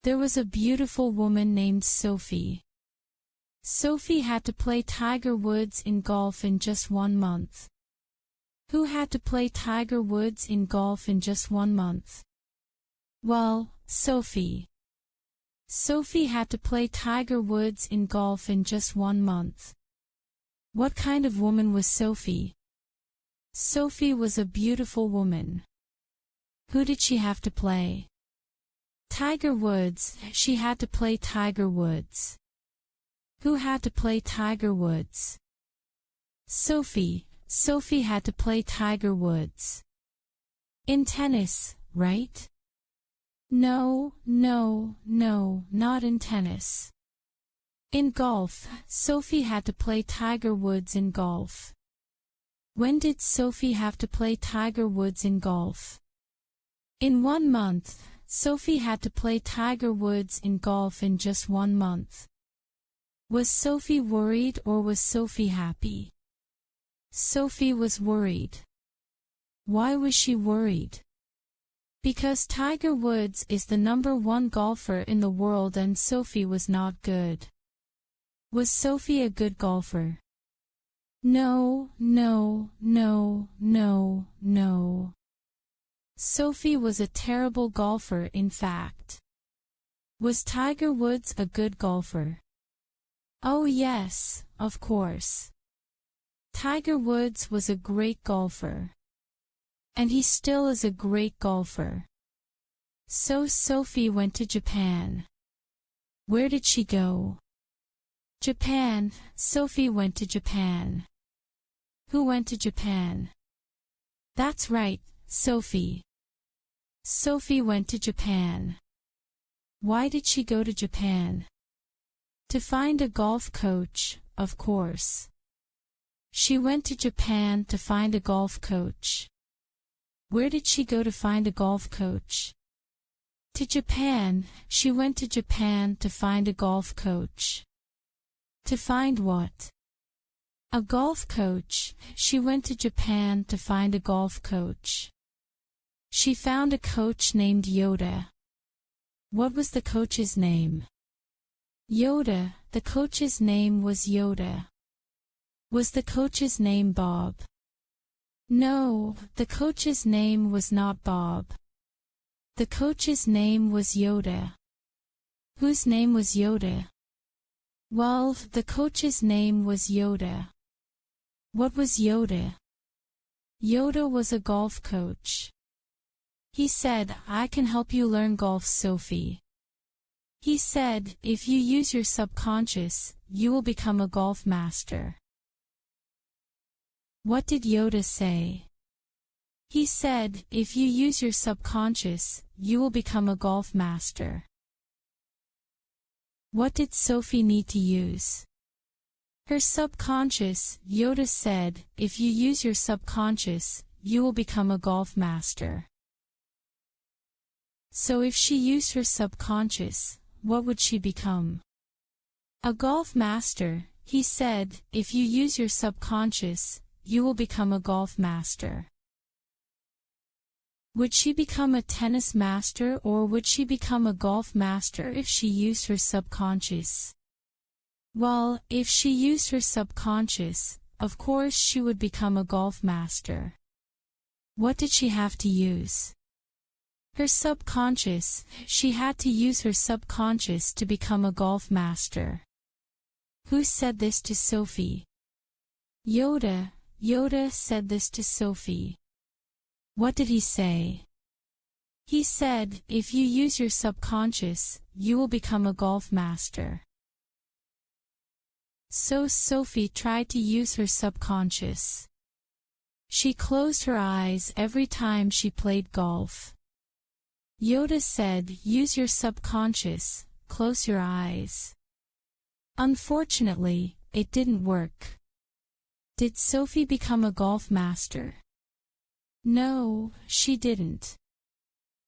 There was a beautiful woman named Sophie. Sophie had to play Tiger Woods in golf in just 1 month. Who had to play Tiger Woods in golf in just 1 month? Well, Sophie. Sophie had to play Tiger Woods in golf in just 1 month. What kind of woman was Sophie? Sophie was a beautiful woman. Who did she have to play? Tiger Woods. She had to play Tiger Woods. Who had to play Tiger Woods? Sophie. Sophie had to play Tiger Woods. In tennis, right? No, not in tennis. In golf, Sophie had to play Tiger Woods in golf. When did Sophie have to play Tiger Woods in golf? In 1 month, Sophie had to play Tiger Woods in golf in just 1 month. Was Sophie worried or was Sophie happy? Sophie was worried. Why was she worried? Because Tiger Woods is the #1 golfer in the world and Sophie was not good. Was Sophie a good golfer? No. Sophie was a terrible golfer, in fact. Was Tiger Woods a good golfer? Oh yes, of course. Tiger Woods was a great golfer. And he still is a great golfer. So Sophie went to Japan. Where did she go? Japan. Sophie went to Japan. Who went to Japan? That's right, Sophie. Sophie went to Japan. Why did she go to Japan? To find a golf coach, of course. She went to Japan to find a golf coach. Where did she go to find a golf coach? To Japan. She went to Japan to find a golf coach. To find what? A golf coach. She went to Japan to find a golf coach. She found a coach named Yoda. What was the coach's name? Yoda. The coach's name was Yoda. Was the coach's name Bob? No, the coach's name was not Bob. The coach's name was Yoda. Whose name was Yoda? Well, the coach's name was Yoda. What was Yoda? Yoda was a golf coach. He said, I can help you learn golf, Sophie. He said, if you use your subconscious, you will become a golf master. What did Yoda say? He said, if you use your subconscious, you will become a golf master. What did Sophie need to use? Her subconscious. Yoda said, if you use your subconscious, you will become a golf master. So if she used her subconscious, what would she become? A golf master. He said, if you use your subconscious, you will become a golf master. Would she become a tennis master or would she become a golf master if she used her subconscious? Well, if she used her subconscious, of course she would become a golf master. What did she have to use? Her subconscious. She had to use her subconscious to become a golf master. Who said this to Sophie? Yoda. Yoda said this to Sophie. What did he say? He said, if you use your subconscious, you will become a golf master. So Sophie tried to use her subconscious. She closed her eyes every time she played golf. Yoda said, use your subconscious, close your eyes. Unfortunately, it didn't work. Did Sophie become a golf master? No, she didn't.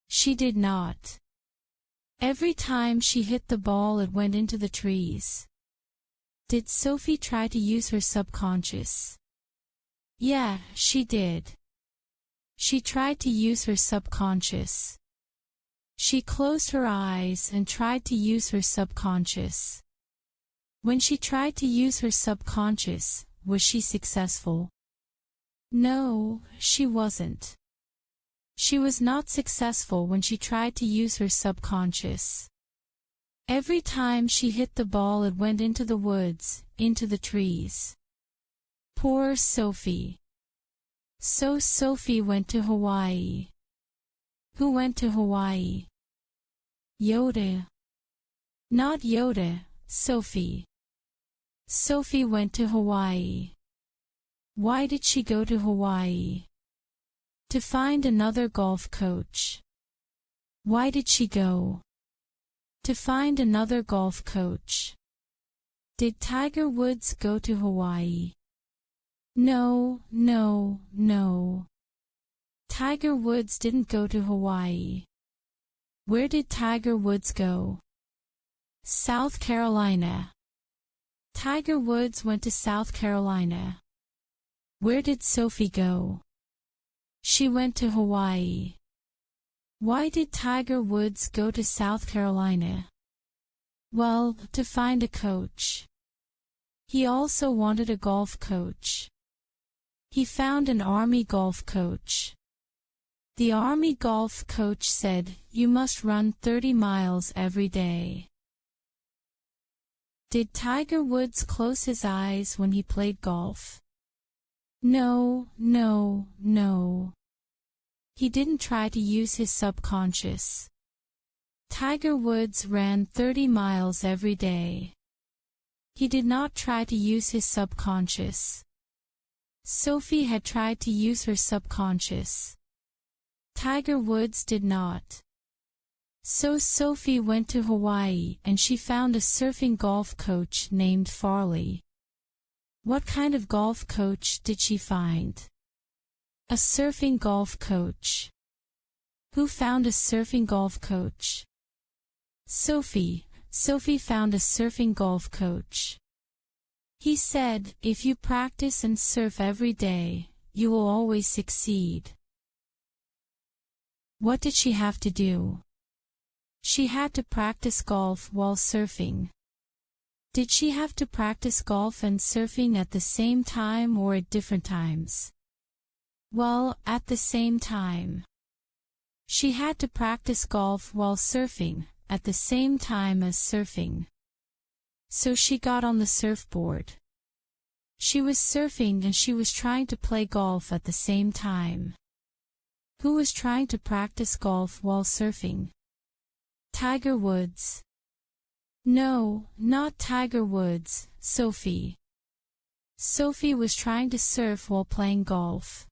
She did not. Every time she hit the ball it went into the trees. Did Sophie try to use her subconscious? Yeah, she did. She tried to use her subconscious. She closed her eyes and tried to use her subconscious. When she tried to use her subconscious, was she successful? No, she wasn't. She was not successful when she tried to use her subconscious. Every time she hit the ball, it went into the woods, into the trees. Poor Sophie. So Sophie went to Hawaii. Who went to Hawaii? Yoda. Not Yoda, Sophie. Sophie went to Hawaii. Why did she go to Hawaii? To find another golf coach. Why did she go? To find another golf coach. Did Tiger Woods go to Hawaii? No, no, no. Tiger Woods didn't go to Hawaii. Where did Tiger Woods go? South Carolina. Tiger Woods went to South Carolina. Where did Sophie go? She went to Hawaii. Why did Tiger Woods go to South Carolina? Well, to find a coach. He also wanted a golf coach. He found an Army golf coach. The Army golf coach said, "You must run 30 miles every day." Did Tiger Woods close his eyes when he played golf? No, no, no. He didn't try to use his subconscious. Tiger Woods ran 30 miles every day. He did not try to use his subconscious. Sophie had tried to use her subconscious. Tiger Woods did not. So Sophie went to Hawaii and she found a surfing golf coach named Farley. What kind of golf coach did she find? A surfing golf coach. Who found a surfing golf coach? Sophie. Sophie found a surfing golf coach. He said, "If you practice and surf every day, you will always succeed." What did she have to do? She had to practice golf while surfing. Did she have to practice golf and surfing at the same time or at different times? Well, at the same time. She had to practice golf while surfing, at the same time as surfing. So she got on the surfboard. She was surfing and she was trying to play golf at the same time. Who was trying to practice golf while surfing? Tiger Woods. No, not Tiger Woods, Sophie. Sophie was trying to surf while playing golf.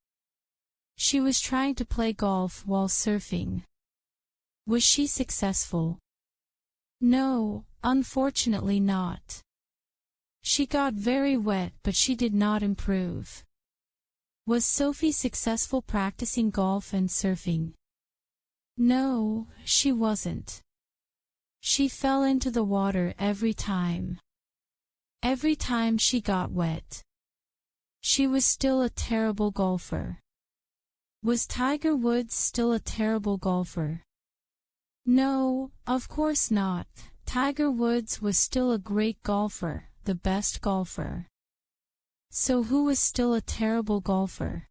She was trying to play golf while surfing. Was she successful? No, unfortunately not. She got very wet, but she did not improve. Was Sophie successful practicing golf and surfing? No, she wasn't. She fell into the water every time. Every time she got wet. She was still a terrible golfer. Was Tiger Woods still a terrible golfer? No, of course not. Tiger Woods was still a great golfer, the best golfer. So who was still a terrible golfer?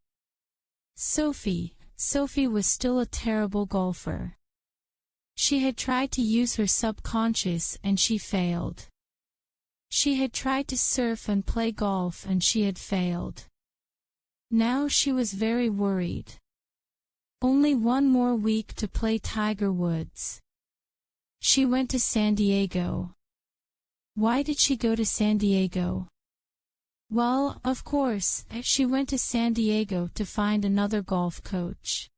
Sophie. Sophie was still a terrible golfer. She had tried to use her subconscious and she failed. She had tried to surf and play golf and she had failed. Now she was very worried. Only one more week to play Tiger Woods. She went to San Diego. Why did she go to San Diego? Well, of course, she went to San Diego to find another golf coach.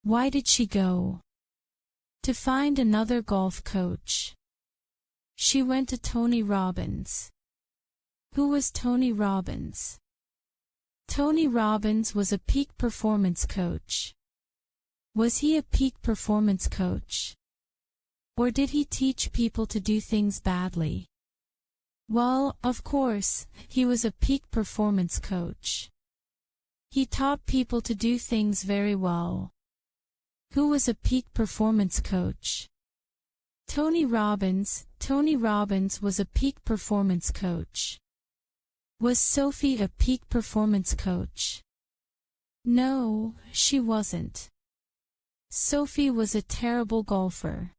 Why did she go? To find another golf coach. She went to Tony Robbins. Who was Tony Robbins? Tony Robbins was a peak performance coach. Was he a peak performance coach? Or did he teach people to do things badly? Well, of course, he was a peak performance coach. He taught people to do things very well. Who was a peak performance coach? Tony Robbins. Tony Robbins was a peak performance coach. Was Sophie a peak performance coach? No, she wasn't. Sophie was a terrible golfer.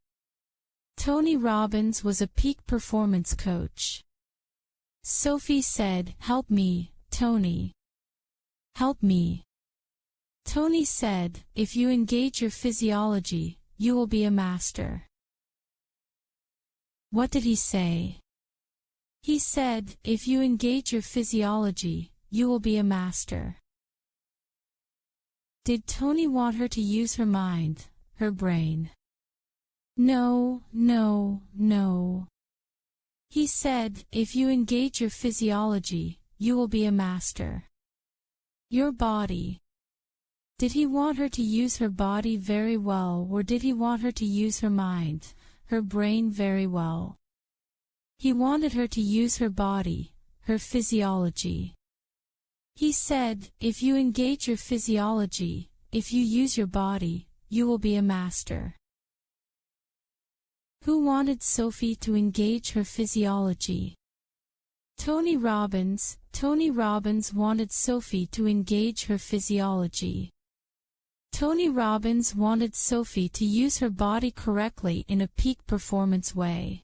Tony Robbins was a peak performance coach. Sophie said, "Help me, Tony. Help me." Tony said, "If you engage your physiology, you will be a master." What did he say? He said, "If you engage your physiology, you will be a master." Did Tony want her to use her mind, her brain? No, no, no. He said, "If you engage your physiology, you will be a master." Your body. Did he want her to use her body very well, or did he want her to use her mind, her brain very well? He wanted her to use her body, her physiology. He said, "If you engage your physiology, if you use your body, you will be a master." Who wanted Sophie to engage her physiology? Tony Robbins. Tony Robbins wanted Sophie to engage her physiology. Tony Robbins wanted Sophie to use her body correctly in a peak performance way.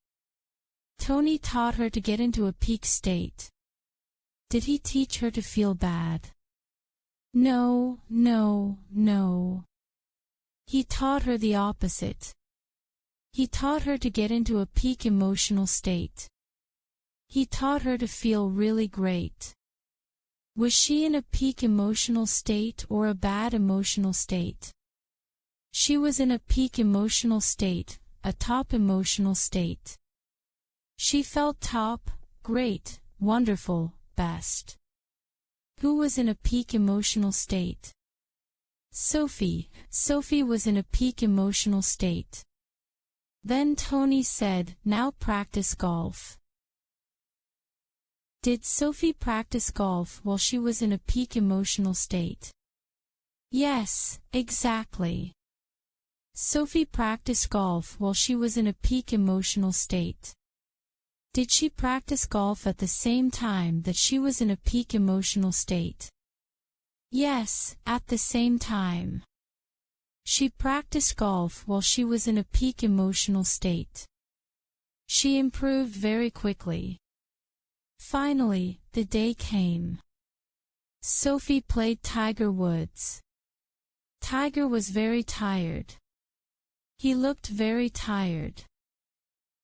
Tony taught her to get into a peak state. Did he teach her to feel bad? No, no, no. He taught her the opposite. He taught her to get into a peak emotional state. He taught her to feel really great. Was she in a peak emotional state or a bad emotional state? She was in a peak emotional state, a top emotional state. She felt top, great, wonderful, best. Who was in a peak emotional state? Sophie. Sophie was in a peak emotional state. Then Tony said, "Now practice golf." Did Sophie practice golf while she was in a peak emotional state? Yes, exactly. Sophie practiced golf while she was in a peak emotional state. Did she practice golf at the same time that she was in a peak emotional state? Yes, at the same time. She practiced golf while she was in a peak emotional state. She improved very quickly. Finally, the day came. Sophie played Tiger Woods. Tiger was very tired. He looked very tired.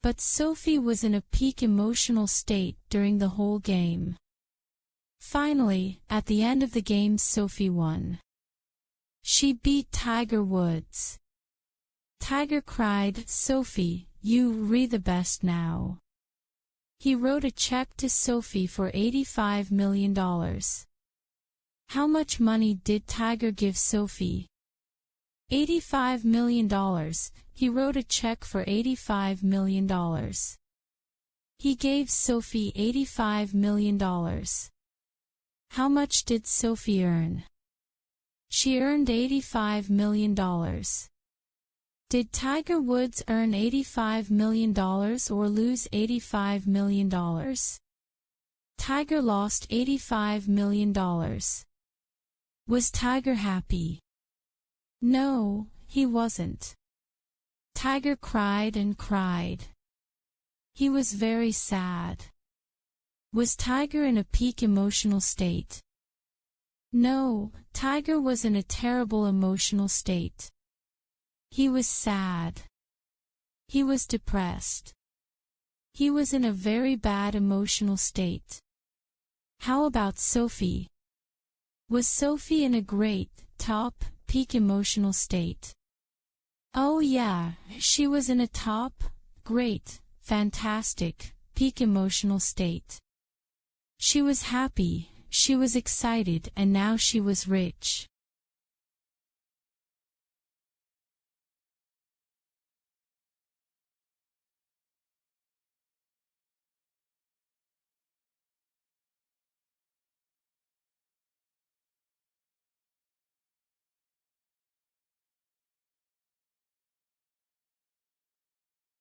But Sophie was in a peak emotional state during the whole game. Finally, at the end of the game, Sophie won. She beat Tiger Woods. Tiger cried, "Sophie, you're the best now." He wrote a check to Sophie for $85 million. How much money did Tiger give Sophie? $85 million. He wrote a check for $85 million. He gave Sophie $85 million. How much did Sophie earn? She earned $85 million. Did Tiger Woods earn $85 million or lose $85 million? Tiger lost $85 million. Was Tiger happy? No, he wasn't. Tiger cried and cried. He was very sad. Was Tiger in a peak emotional state? No, Tiger was in a terrible emotional state. He was sad. He was depressed. He was in a very bad emotional state. How about Sophie? Was Sophie in a great, top, peak emotional state? Oh yeah, she was in a top, great, fantastic, peak emotional state. She was happy, she was excited, and now she was rich.